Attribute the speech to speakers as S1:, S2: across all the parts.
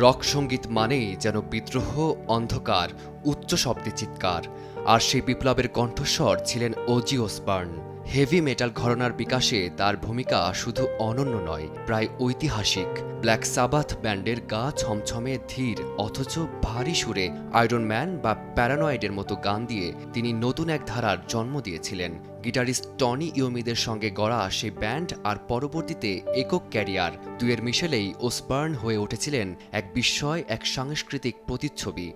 S1: Rock সঙ্গীত মানেই যেন বিদ্রোহ, অন্ধকার, উচ্চ শব্দে চিৎকার। আর সেই বিপ্লবের কণ্ঠস্বর ছিলেন ওজি অসবর্ন। হেভি মেটাল ঘরানার বিকাশে তার ভূমিকা শুধু অনন্য নয়, প্রায় ঐতিহাসিক। ব্ল্যাক সাবাথ ব্যান্ডের গা ছমছমে ধীর অথচ ভারী সুরে আয়রন ম্যান বা প্যারানয়েডের মতো গান দিয়ে তিনি নতুন এক ধারার জন্ম দিয়েছিলেন। গিটারিস্ট টনি ইয়োমিদের সঙ্গে গড়া সেই ব্যান্ড আর পরবর্তীতে একক ক্যারিয়ার, দুয়ের মিশেলেই অসবর্ন হয়ে উঠেছিলেন এক বিস্ময়, এক সাংস্কৃতিক প্রতিচ্ছবি।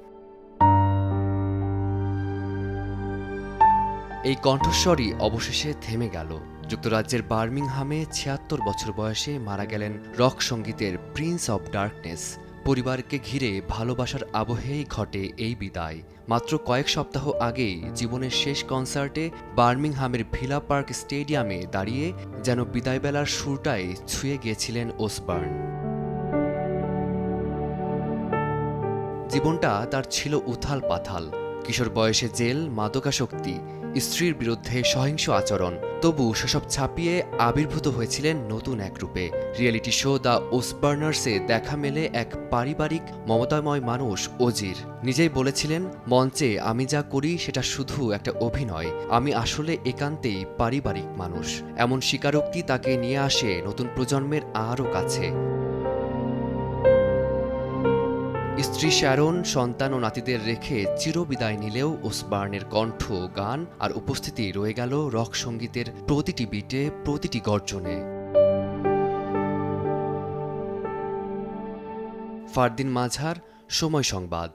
S1: এই কণ্ঠস্বরই অবশেষে থেমে গেল। যুক্তরাজ্যের বার্মিংহামে ৭৬ বছর বয়সে মারা গেলেন রক সঙ্গীতের প্রিন্স অব ডার্কনেস। পরিবারকে ঘিরে ভালোবাসার আবহেই ঘটে এই বিদায়। মাত্র কয়েক সপ্তাহ আগেই জীবনের শেষ কনসার্টে বার্মিংহামের ভিলা পার্ক স্টেডিয়ামে দাঁড়িয়ে যেন বিদায়বেলার সুরটাই ছুঁয়ে গিয়েছিলেন অসবর্ন। জীবনটা তার ছিল উথাল পাথাল। কিশোর বয়সে জেল, মাদকাসক্তি, স্ত্রীর বিরুদ্ধে সহিংস আচরণ। তবু সেসব ছাপিয়ে আবির্ভূত হয়েছিলেন নতুন এক রূপে। রিয়েলিটি শো দ্য অসবর্নার্সে দেখা মেলে এক পারিবারিক মমতাময় মানুষ ওজির। নিজেই বলেছিলেন, মঞ্চে আমি যা করি সেটা শুধু একটা অভিনয়, আমি আসলে একান্তেই পারিবারিক মানুষ। এমন স্বীকারোক্তি তাকে নিয়ে আসে নতুন প্রজন্মের আরও কাছে। স্ত্রী শ্যারন, সন্তান ও নাতিদের রেখে চিরবিদায় নিলেও অসবর্নের কণ্ঠ, গান আর উপস্থিতি রয়ে গেল রক সঙ্গীতের প্রতিটি বিটে, প্রতিটি গর্জনে। ফারদিন মাঝার, সময় সংবাদ।